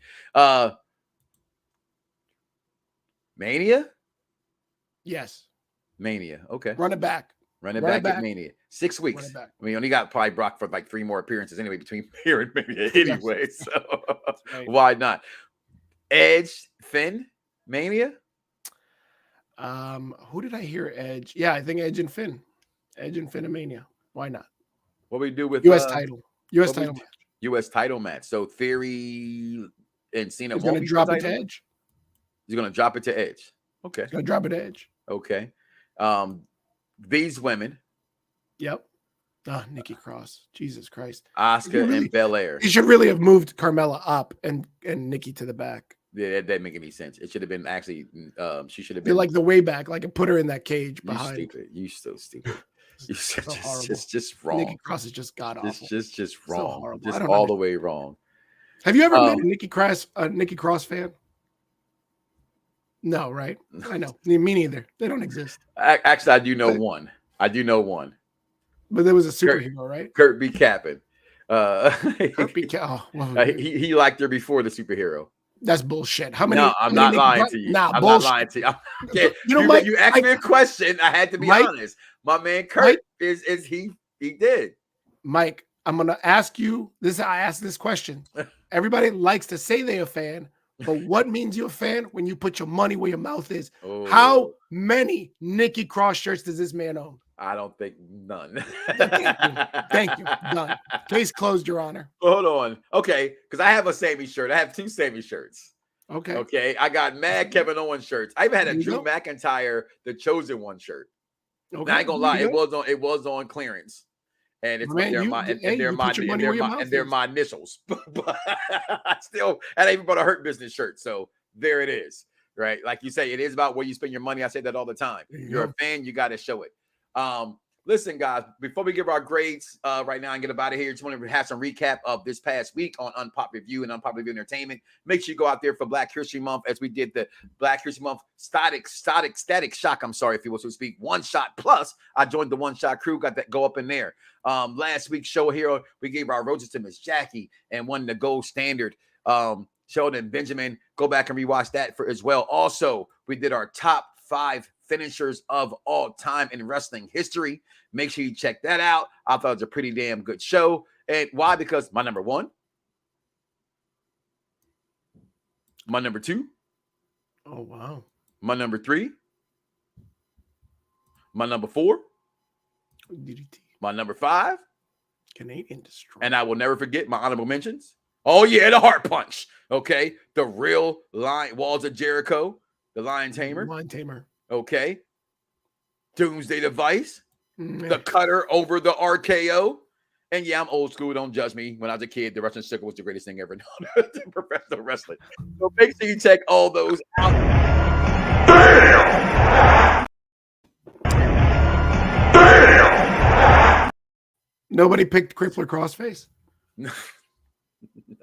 Mania? Yes. Mania. Okay. Run it back. Run it back at Mania. 6 weeks. I mean, you only got probably Brock for like 3 more appearances anyway between here and Mania anyway. So why not? Edge, Finn, Mania? Who did I hear Edge? Yeah, I think Edge and Finn. Edge and Finn and Mania. Why not? What we do with U.S. title? U.S. title match. U.S. title match. So Theory and Cena. He's going to drop it to Edge. He's going to drop it to Edge. Okay. He's going to drop it to Edge. Okay. These women. Yep. Nikki Cross. Jesus Christ. Asuka and Belair. He should really have moved Carmella up and Nikki to the back. Yeah, that didn't make any sense. It should have been actually. She should have been like the way back, like put her in that cage you behind. Stupid. You so stupid. You so just wrong. Nikki Cross is just god awful. Just wrong. So just all the way wrong. Have you ever met a Nikki Cross fan? No, right? I know. Me neither. They don't exist. Actually, I do know one. But there was a superhero, right? Kurt B. Cappin. Kurt B. He liked her before the superhero. That's bullshit. How many? No, I'm not lying to you. I'm not lying to you. You asked me a question. I had to be honest. My man Kurt is he did. Mike, I'm gonna ask you this. I asked this question. Everybody likes to say they're a fan, but what means you're a fan when you put your money where your mouth is? Oh. How many Nikki Cross shirts does this man own? I don't think none. Thank you. Done. Case closed, Your Honor. Hold on. Okay, because I have a Sammy shirt. I have 2 Sammy shirts. Okay. I got Mad Kevin Owens shirts. I even had a Drew McIntyre, the Chosen One shirt. Okay. Now, I ain't gonna lie, it was on clearance, and it's they're my initials. But I ain't even bought a Hurt Business shirt, so there it is. Right, like you say, it is about where you spend your money. I say that all the time. You're a fan, you got to show it. Listen, guys, before we give our grades right now and get out of here, just want to have some recap of this past week on Unpop Review and Unpop Review Entertainment. Make sure you go out there for Black History Month as we did the Black History Month Static Shock. I'm sorry if you will so speak. One Shot Plus. I joined the One Shot crew. Got that go up in there. Last week's show here, we gave our roses to Miss Jackie and won the gold standard. Sheldon Benjamin. Go back and rewatch that as well. Also, we did our top 5 finishers of all time in wrestling history. Make sure you check that out. I thought it was a pretty damn good show. And why? Because my number 1, my number 2. Oh, wow. My number 3. My number 4. DDT. My number 5. Canadian Destroyer. And I will never forget my honorable mentions. Oh, yeah, the Heart Punch. Okay. The real Walls of Jericho. The Lion Tamer. Okay. Doomsday Device. The Cutter over the RKO. And yeah, I'm old school. Don't judge me. When I was a kid, the wrestling circle was the greatest thing ever known in professional wrestling. So make sure you check all those out. Nobody picked Crippler Crossface?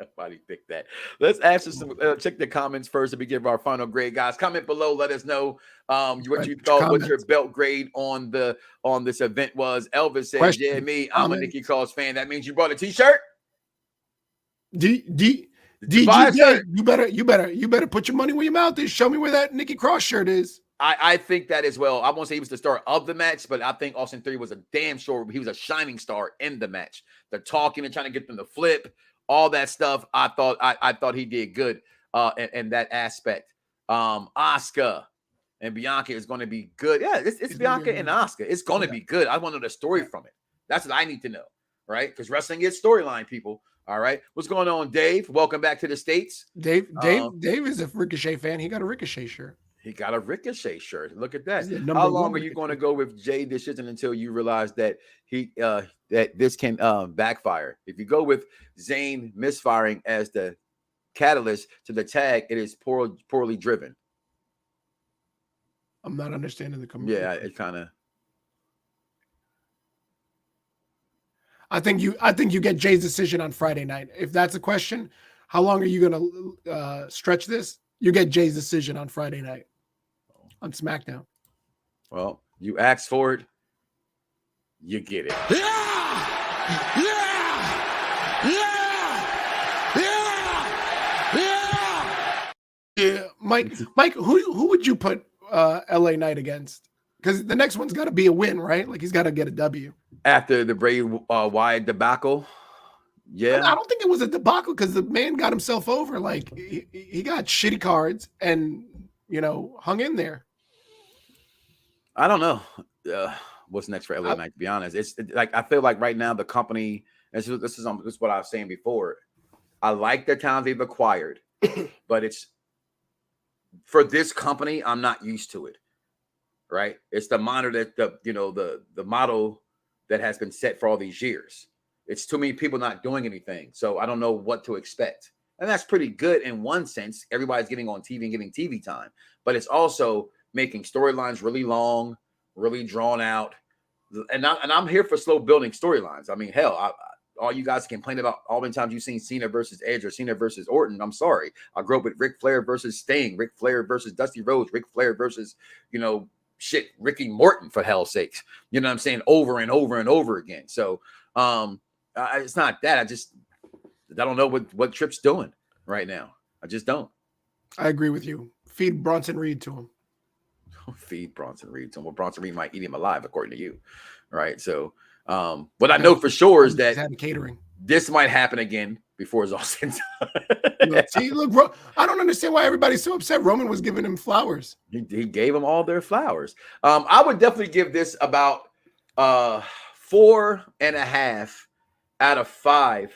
Nobody picked that. Let's answer some. Check the comments first. We give our final grade, guys. Comment below. Let us know what you thought. What your belt grade on this event was. Elvis said, "Yeah, me. I'm a Nikki Cross fan. That means you bought a T-shirt." DJ, you better put your money where your mouth is. Show me where that Nikki Cross shirt is. I think that as well. I won't say he was the star of the match, but I think Austin Theory was a damn sure. He was a shining star in the match. The talking and trying to get them to flip, all that stuff. I thought he did good in that aspect. Asuka and Bianca is going to be good. Yeah, it's Bianca and Asuka. It's going to be good. I want to know the story from it. That's what I need to know, right? Because wrestling is storyline, people. All right. What's going on, Dave? Welcome back to the States. Dave is a Ricochet fan. He got a Ricochet shirt. He got a Ricochet shirt. Look at that. How long are you going to go with Jay Decision until you realize that that this can backfire? If you go with Zayn misfiring as the catalyst to the tag, it is poorly driven. I'm not understanding the comment. Yeah, it kind of. I think you get Jay's Decision on Friday night. If that's a question, how long are you going to stretch this? You get Jay's Decision on Friday night on SmackDown. Well, you asked for it. You get it. Yeah. Mike, who would you put LA Knight against? Because the next one's got to be a win, right? Like he's got to get a W. After the Bray Wyatt debacle. Yeah. I don't think it was a debacle because the man got himself over. Like he got shitty cards and, hung in there. I don't know what's next for LA Knight, to be honest. It's like I feel like right now the company, this is what I was saying before. I like the talent they've acquired, but it's for this company, I'm not used to it. Right? It's the monitor that the model that has been set for all these years. It's too many people not doing anything. So I don't know what to expect. And that's pretty good in one sense. Everybody's getting on TV and getting TV time, but it's also making storylines really long, really drawn out. And I'm here for slow building storylines. I mean, hell, all you guys complain about all the times you've seen Cena versus Edge or Cena versus Orton. I'm sorry. I grew up with Ric Flair versus Sting, Ric Flair versus Dusty Rhodes, Ric Flair versus, Ricky Morton, for hell's sakes. You know what I'm saying? Over and over and over again. So it's not that. I don't know what Tripp's doing right now. I just don't. I agree with you. Feed Bronson Reed to him. Feed Bronson Reed to him. Well, Bronson Reed might eat him alive, according to you. Right. So what I know for sure is that catering. This might happen again before it's all said and done. See, look, I don't understand why everybody's so upset. Roman was giving him flowers. He gave them all their flowers. I would definitely give this about 4.5 out of 5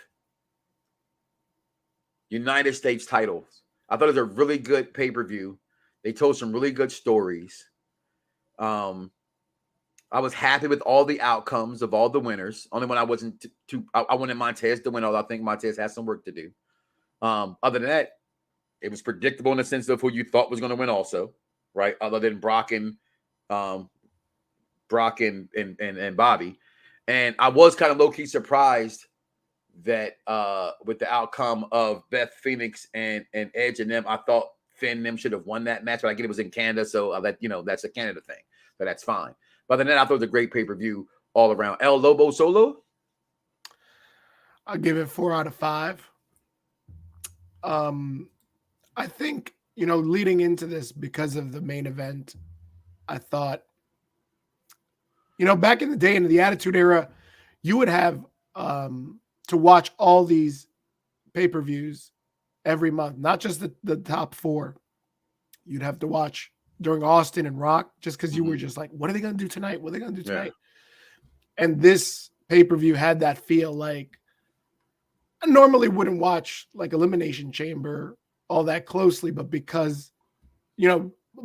United States titles. I thought it was a really good pay-per-view. They told some really good stories. I was happy with all the outcomes of all the winners. Only when I wasn't I wanted Montez to win, although I think Montez has some work to do. Other than that, it was predictable in the sense of who you thought was going to win also, right? Other than Brock and Bobby. And I was kind of low-key surprised that with the outcome of Beth Phoenix and Edge and them, I thought Finn and them should have won that match, but I get it was in Canada, so that's a Canada thing, so that's fine. But then I thought it was a great pay-per-view all around. El Lobo Solo? I'll give it 4 out of 5. I think, leading into this because of the main event, I thought, back in the day in the Attitude Era, you would have to watch all these pay-per-views every month, not just the top 4. You'd have to watch during Austin and Rock just because you were just like, what are they going to do tonight? What are they going to do tonight? Yeah. And this pay-per-view had that feel like I normally wouldn't watch like Elimination Chamber all that closely, but because,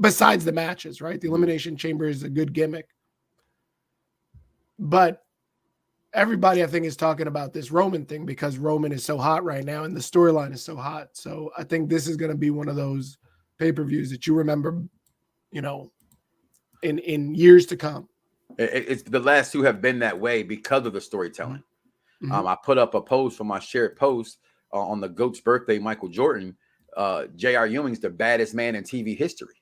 besides the matches, right? The Elimination Chamber is a good gimmick. But everybody, I think, is talking about this Roman thing because Roman is so hot right now and the storyline is so hot. So I think this is going to be one of those pay-per-views that you remember, in years to come. It's the last 2 have been that way because of the storytelling. Mm-hmm. I put up a post from my shared post on the GOAT's birthday, Michael Jordan, J.R. Ewing's the baddest man in TV history.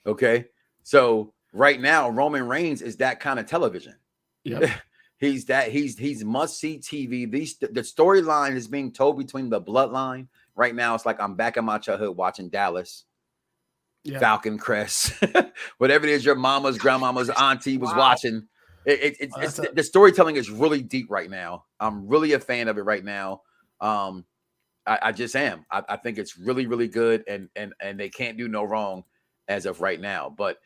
Okay. So right now, Roman Reigns is that kind of television. Yep. He's must-see TV. The storyline is being told between the bloodline. Right now, it's like I'm back in my childhood watching Dallas. Yeah. Falcon Crest, whatever it is your mama's, grandmama's, auntie was watching. The storytelling is really deep right now. I'm really a fan of it right now. I just am. I think it's really, really good, and they can't do no wrong as of right now. But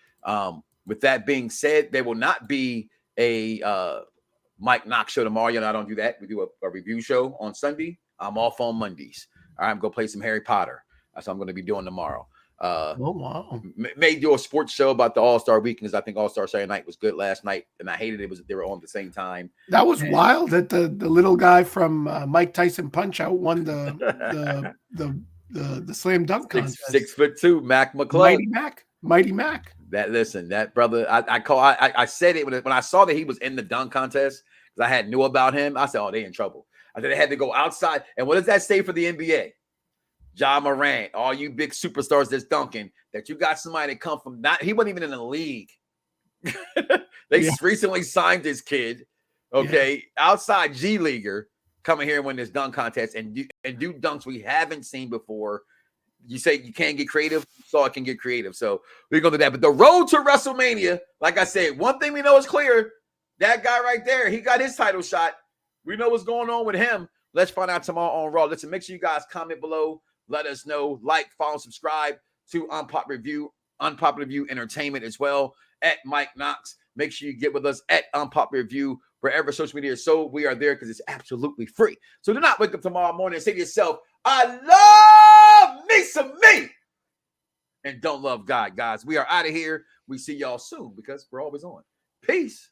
with that being said, there will not be a Mike Knoxxx show tomorrow. You know, I don't do that. We do a review show on Sunday. I'm off on Mondays. All right, I'm going to play some Harry Potter. That's what I'm going to be doing tomorrow. Oh, wow. May do a sports show about the All-Star Weekend, because I think All-Star Saturday Night was good last night, and I hated it. They were on at the same time. That was wild that the little guy from Mike Tyson Punch-Out won the slam dunk contest. 6'2", Mac McClung. Mighty Mac. That brother, I said it when I saw that he was in the dunk contest, because I had knew about him. I said, oh, they in trouble. I said they had to go outside. And what does that say for the NBA? Ja Morant, all you big superstars that's dunking, that you got somebody that come from he wasn't even in the league. They recently signed this kid, outside G Leaguer, coming here and win this dunk contest and do dunks we haven't seen before. You say you can't get creative, so I can get creative. So we're going to do that. But the road to WrestleMania, like I said, one thing we know is clear. That guy right there, he got his title shot. We know what's going on with him. Let's find out tomorrow on Raw. Listen, make sure you guys comment below. Let us know. Like, follow, subscribe to Unpopular Review Entertainment as well at Mike Knoxxx. Make sure you get with us at Unpopular Review wherever social media is sold. We are there because it's absolutely free. So do not wake up tomorrow morning and say to yourself, I love me some me, and don't love God, guys. We are out of here. We see y'all soon because we're always on. Peace.